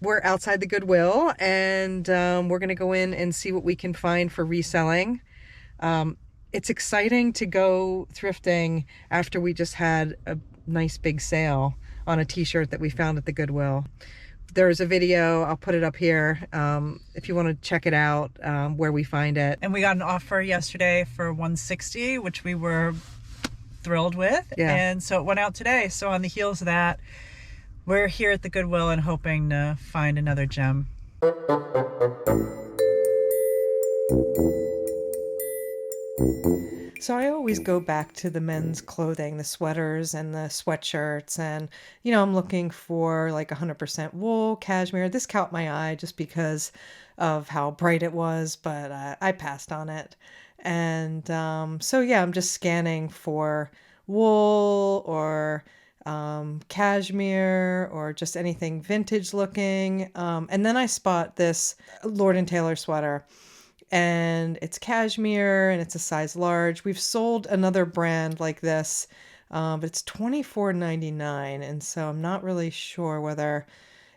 We're outside the Goodwill, and we're going to go in and see what we can find for reselling. Um, it's exciting to go thrifting after we just had a nice big sale on a t-shirt that we found at the Goodwill. There's a video, I'll put it up here, if you want to check it out, where we find it. And we got an offer yesterday for 160, which we were thrilled with. Yeah. And so it went out today. So on the heels of that, we're here at the Goodwill and hoping to find another gem. So I always go back to the men's clothing, the sweaters and the sweatshirts, and I'm looking for like 100% wool, cashmere. This caught my eye just because of how bright it was, but I passed on it. And so yeah, I'm just scanning for wool or cashmere or just anything vintage looking. And then I spot this Lord and Taylor sweater, and it's cashmere and it's a size large. We've sold another brand like this, but it's $24.99, and so I'm not really sure whether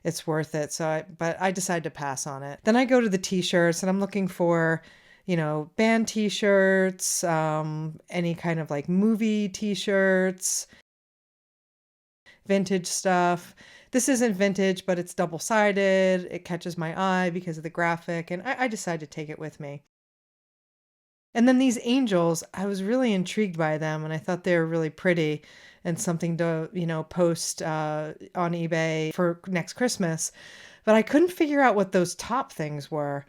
it's worth it. But I decided to pass on it. Then I go to the t-shirts, and I'm looking for, band t-shirts, any kind of like movie t-shirts, vintage stuff. This isn't vintage, but it's double-sided. It catches my eye because of the graphic, and I decided to take it with me. And then these angels, I was really intrigued by them, and I thought they were really pretty and something to, post on eBay for next Christmas. But I couldn't figure out what those top things were.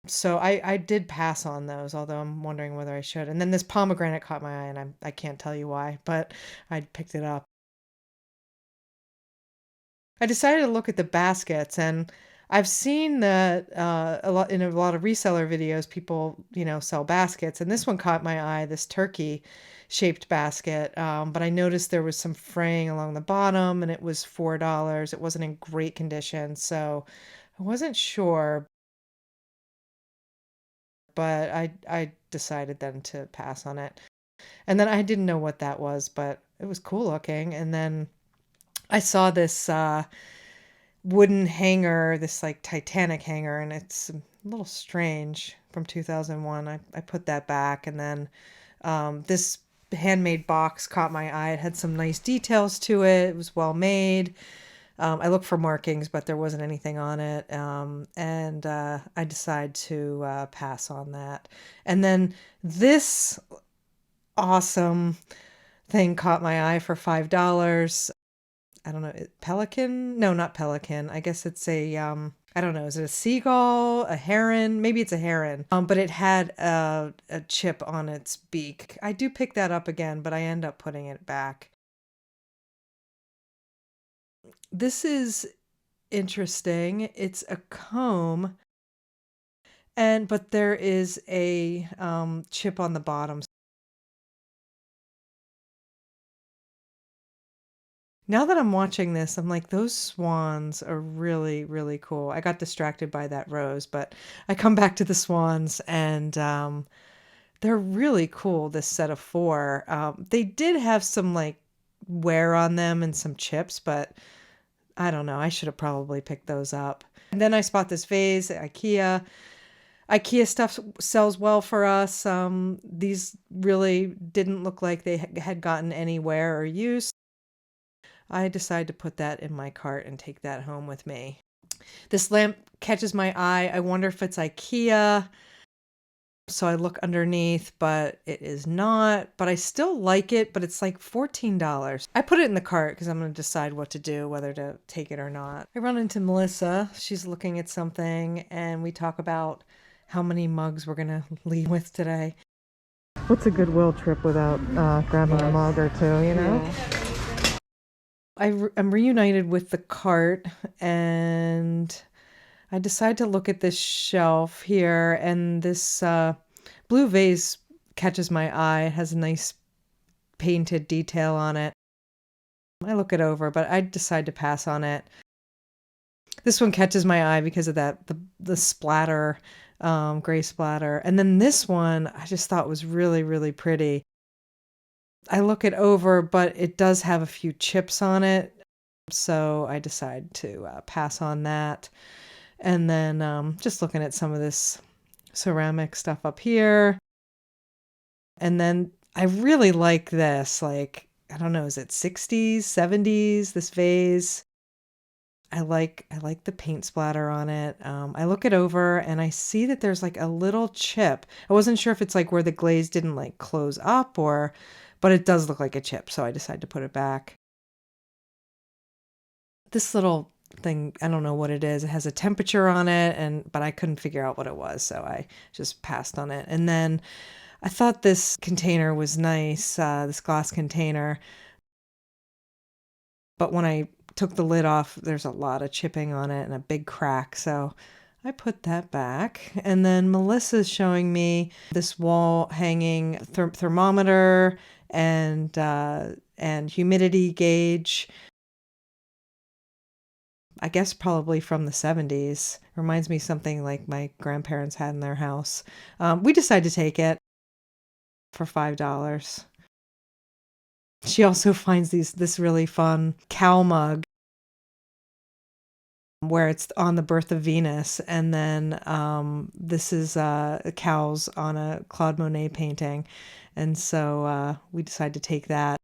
So I did pass on those, although I'm wondering whether I should. And then this pomegranate caught my eye, and I can't tell you why, but I picked it up. I decided to look at the baskets, and I've seen that a lot of reseller videos, people sell baskets, and this one caught my eye, this turkey shaped basket. But I noticed there was some fraying along the bottom, and it was $4. It wasn't in great condition, so I wasn't sure. But I decided then to pass on it, and then I didn't know what that was, but it was cool looking. And then I saw this wooden hanger, this like Titanic hanger, and it's a little strange, from 2001. I put that back, and then this handmade box caught my eye. It had some nice details to it. It was well made. I looked for markings, but there wasn't anything on it. And I decided to pass on that. And then this awesome thing caught my eye for $5. I don't know, pelican? No, not pelican. I guess it's a, I don't know, is it a seagull, a heron? Maybe it's a heron. But it had a chip on its beak. I do pick that up again, but I end up putting it back. This is interesting. It's a comb, but there is a chip on the bottom. Now that I'm watching this, I'm like, those swans are really, really cool. I got distracted by that rose, but I come back to the swans, and they're really cool, this set of four. They did have some like wear on them and some chips, but I don't know. I should have probably picked those up. And then I spot this vase at IKEA. IKEA stuff sells well for us. These really didn't look like they had gotten any wear or use. I decide to put that in my cart and take that home with me. This lamp catches my eye. I wonder if it's IKEA. So I look underneath, but it is not. But I still like it, but it's like $14. I put it in the cart because I'm going to decide what to do, whether to take it or not. I run into Melissa. She's looking at something, and we talk about how many mugs we're going to leave with today. What's a Goodwill trip without grabbing a mug or two, Yeah. I'm reunited with the cart, and I decide to look at this shelf here, and this blue vase catches my eye. It has a nice painted detail on it. I look it over, but I decide to pass on it. This one catches my eye because of the splatter, gray splatter. And then this one I just thought was really, really pretty. I look it over, but it does have a few chips on it. So I decided to pass on that. And then just looking at some of this ceramic stuff up here. And then I really like this, like, I don't know, is it 60s, 70s, this vase? I like the paint splatter on it. I look it over and I see that there's like a little chip. I wasn't sure if it's like where the glaze didn't like close up or, but it does look like a chip, so I decided to put it back. This little thing, I don't know what it is. It has a temperature on it, and but I couldn't figure out what it was, so I just passed on it. And then I thought this container was nice, this glass container, but when I took the lid off, there's a lot of chipping on it and a big crack, so I put that back. And then Melissa's showing me this wall hanging thermometer and humidity gauge. I guess probably from the 70s. Reminds me something like my grandparents had in their house. We decided to take it for $5. She also finds this really fun cow mug where it's on the birth of Venus, and then this is cows on a Claude Monet painting, and so we decided to take that.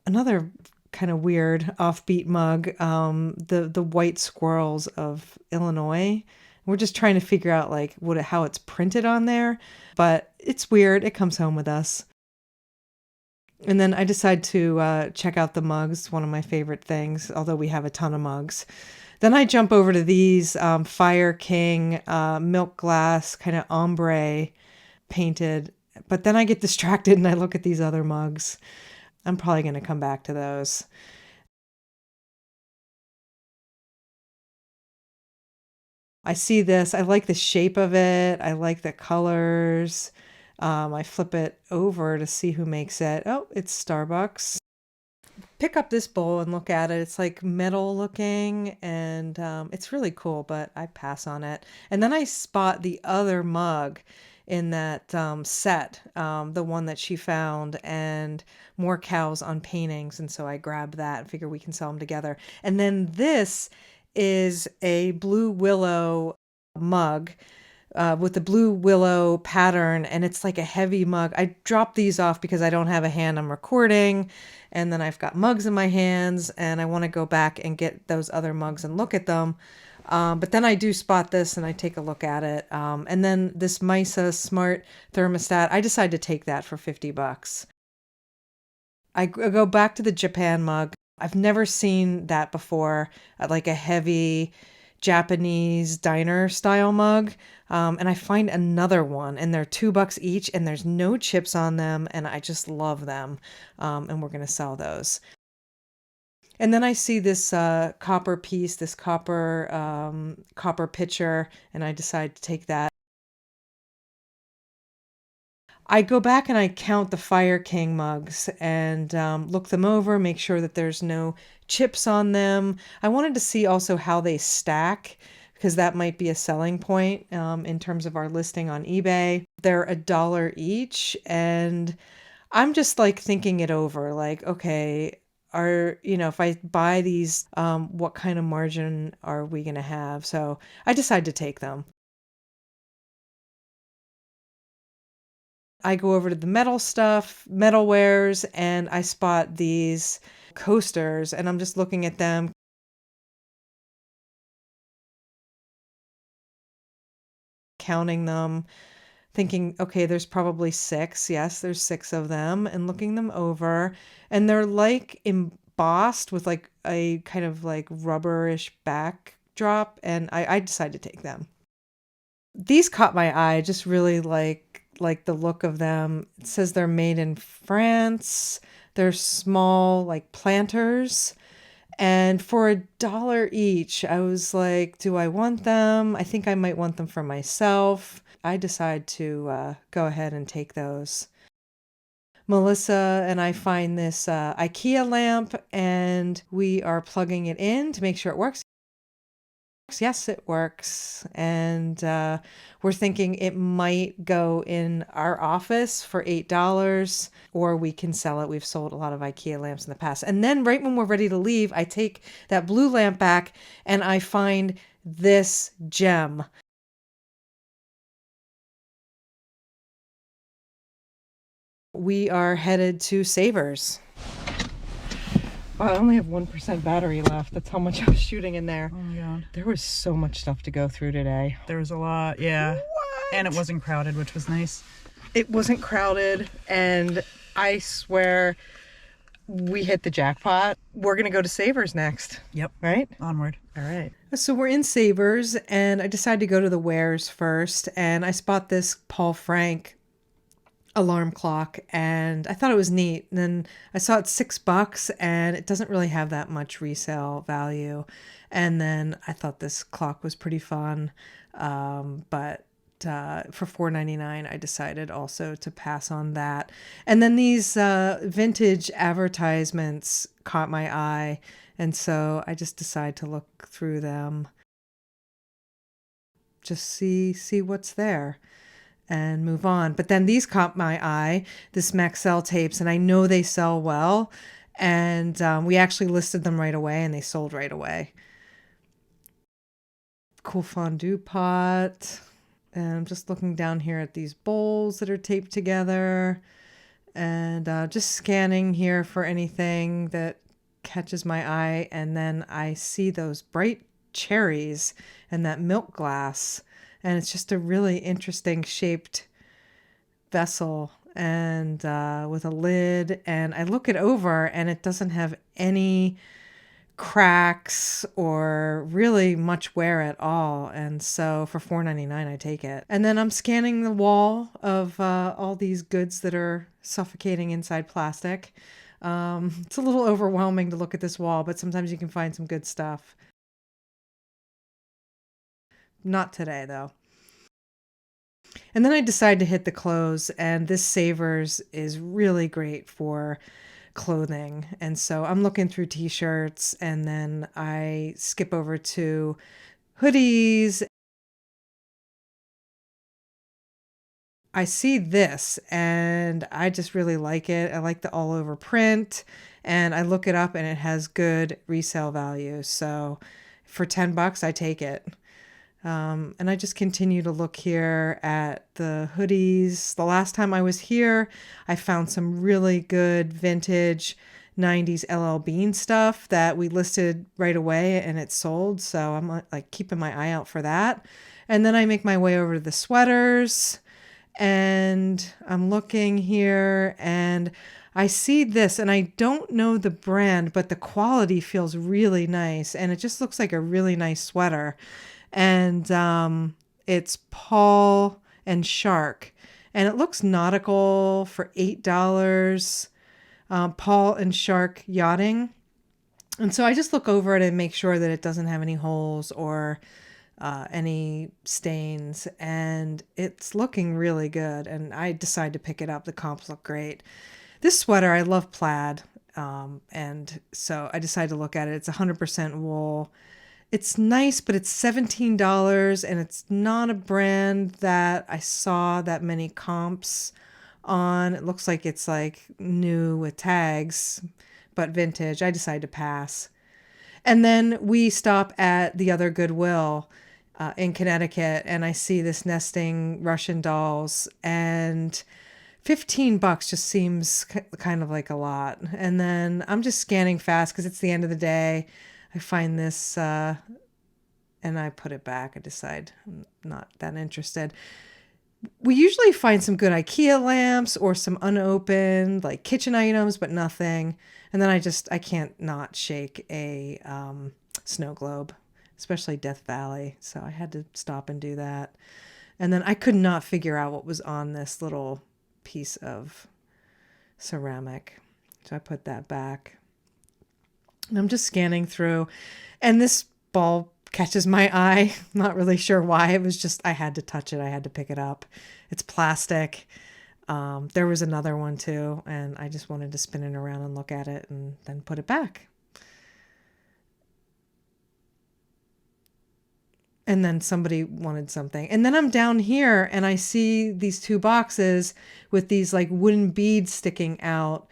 Another kind of weird offbeat mug, the white squirrels of Illinois. We're just trying to figure out like how it's printed on there, but it's weird. It comes home with us. And then I decided to check out the mugs, one of my favorite things, although we have a ton of mugs. Then I jump over to these Fire King milk glass kind of ombre painted, but then I get distracted and I look at these other mugs. I'm probably going to come back to those. I see this. I like the shape of it. I like the colors. I flip it over to see who makes it. Oh, it's Starbucks. Pick up this bowl and look at it. It's like metal looking and it's really cool, but I pass on it. And then I spot the other mug in that set, the one that she found, and more cows on paintings. And so I grab that and figure we can sell them together. And then this is a blue willow mug with the blue willow pattern, and it's like a heavy mug. I dropped these off because I don't have a hand. I'm recording, and then I've got mugs in my hands, and I want to go back and get those other mugs and look at them. But then I do spot this, and I take a look at it. And then this Misa Smart Thermostat, I decided to take that for $50. I go back to the Japan mug. I've never seen that before, like a heavy Japanese diner style mug. And I find another one, and they're $2 each, and there's no chips on them, and I just love them. And we're going to sell those. And then I see this copper piece, this copper pitcher, and I decide to take that. I go back and I count the Fire King mugs and look them over, make sure that there's no chips on them. I wanted to see also how they stack because that might be a selling point in terms of our listing on eBay. They're $1 each, and I'm just like thinking it over, like, okay, if I buy these, what kind of margin are we going to have? So I decide to take them. I go over to the metal stuff, metalwares, and I spot these coasters, and I'm just looking at them, counting them, thinking, okay, there's probably six. Yes, there's six of them, and looking them over, and they're like embossed with like a kind of like rubberish backdrop, and I decided to take them. These caught my eye. I just really like the look of them. It says they're made in France. They're small, like planters. And for $1 each, I was like, do I want them? I think I might want them for myself. I decide to go ahead and take those. Melissa and I find this IKEA lamp, and we are plugging it in to make sure it works. Yes, it works. And we're thinking it might go in our office for $8, or we can sell it. We've sold a lot of IKEA lamps in the past. And then right when we're ready to leave, I take that blue lamp back and I find this gem. We are headed to Savers. Oh, I only have 1% battery left. That's how much I was shooting in there. Oh my god. There was so much stuff to go through today. There was a lot, yeah. What? And it wasn't crowded, which was nice. It wasn't crowded, and I swear we hit the jackpot. We're going to go to Savers next. Yep. Right? Onward. All right. So we're in Savers, and I decided to go to the wares first, and I spot this Paul Frank alarm clock, and I thought it was neat. And then I saw it's $6, and it doesn't really have that much resale value. And then I thought this clock was pretty fun, but for $4.99, I decided also to pass on that. And then these vintage advertisements caught my eye, and so I just decided to look through them, just see what's there, and move on. But then these caught my eye, this Maxell tapes, and I know they sell well. And we actually listed them right away, and they sold right away. Cool fondue pot. And I'm just looking down here at these bowls that are taped together, and just scanning here for anything that catches my eye. And then I see those bright cherries and that milk glass. And it's just a really interesting shaped vessel, and with a lid. And I look it over, and it doesn't have any cracks or really much wear at all. And so for $4.99, I take it. And then I'm scanning the wall of all these goods that are suffocating inside plastic. It's a little overwhelming to look at this wall, but sometimes you can find some good stuff. Not today, though. And then I decided to hit the clothes, and this Savers is really great for clothing. And so I'm looking through t-shirts, and then I skip over to hoodies. I see this, and I just really like it. I like the all over print, and I look it up, and it has good resale value. So for $10, I take it. And I just continue to look here at the hoodies. The last time I was here, I found some really good vintage 90s LL Bean stuff that we listed right away, and it sold. So I'm like keeping my eye out for that. And then I make my way over to the sweaters, and I'm looking here, and I see this, and I don't know the brand, but the quality feels really nice, and it just looks like a really nice sweater. And it's Paul and Shark, and it looks nautical for $8. Paul and Shark Yachting. And so I just look over it and make sure that it doesn't have any holes or any stains, and it's looking really good. And I decide to pick it up. The comps look great. This sweater, I love plaid, and so I decided to look at it. It's 100% wool. It's nice, but it's $17, and it's not a brand that I saw that many comps on. It looks like it's like new with tags, but vintage. I decided to pass. And then we stop at the other Goodwill in Connecticut, and I see this nesting Russian dolls, and $15 just seems kind of like a lot. And then I'm just scanning fast because it's the end of the day. I find this and I put it back. I decide I'm not that interested. We usually find some good IKEA lamps or some unopened like kitchen items, but nothing. And then I can't not shake a snow globe, especially Death Valley. So I had to stop and do that. And then I could not figure out what was on this little piece of ceramic. So I put that back. And I'm just scanning through, and this ball catches my eye. I'm not really sure why. It was just, I had to touch it. I had to pick it up. It's plastic. There was another one too, and I just wanted to spin it around and look at it and then put it back. And then somebody wanted something. And then I'm down here and I see these two boxes with these like wooden beads sticking out.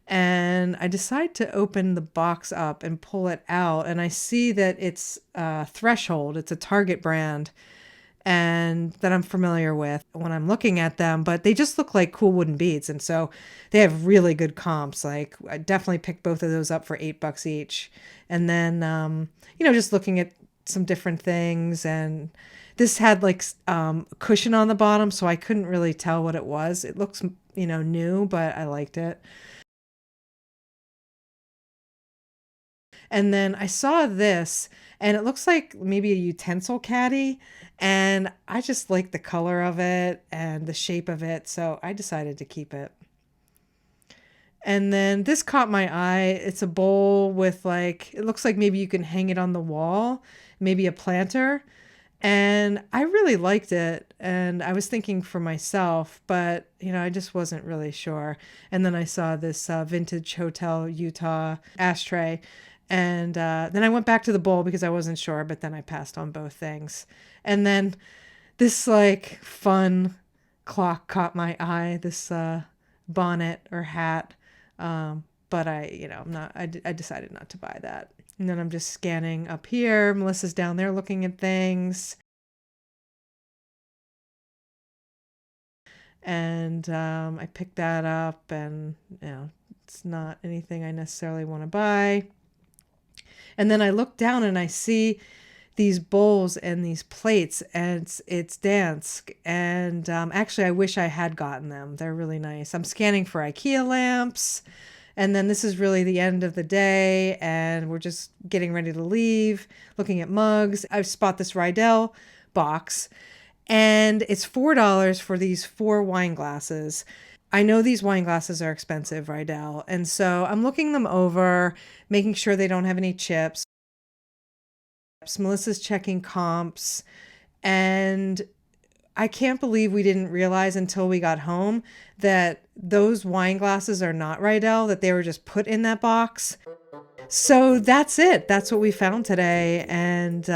And I decide to open the box up and pull it out. And I see that it's Threshold. It's a Target brand and that I'm familiar with when I'm looking at them, but they just look like cool wooden beads. And so they have really good comps. Like I definitely picked both of those up for $8 each. And then, just looking at some different things, and this had like a cushion on the bottom, so I couldn't really tell what it was. It looks, new, but I liked it. And then I saw this, and it looks like maybe a utensil caddy. And I just like the color of it and the shape of it. So I decided to keep it. And then this caught my eye. It's a bowl with like, it looks like maybe you can hang it on the wall, maybe a planter. And I really liked it. And I was thinking for myself, but, I just wasn't really sure. And then I saw this Vintage Hotel Utah ashtray. And then I went back to the bowl because I wasn't sure, but then I passed on both things. And then this like fun clock caught my eye, this bonnet or hat. But I decided not to buy that. And then I'm just scanning up here. Melissa's down there looking at things. And I picked that up, and, it's not anything I necessarily want to buy. And then I look down and I see these bowls and these plates, and it's Dansk. And actually, I wish I had gotten them. They're really nice. I'm scanning for IKEA lamps. And then this is really the end of the day, and we're just getting ready to leave, looking at mugs. I spot this Rydell box, and it's $4 for these 4 wine glasses. I know these wine glasses are expensive, Rydell, and so I'm looking them over, making sure they don't have any chips. Melissa's checking comps, and I can't believe we didn't realize until we got home that those wine glasses are not Rydell, that they were just put in that box. So that's it. That's what we found today. And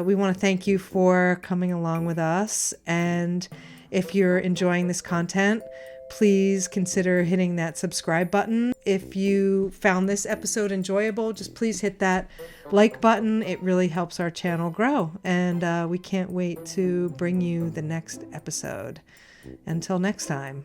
we want to thank you for coming along with us. And if you're enjoying this content, please consider hitting that subscribe button. If you found this episode enjoyable, just please hit that like button. It really helps our channel grow. And we can't wait to bring you the next episode. Until next time.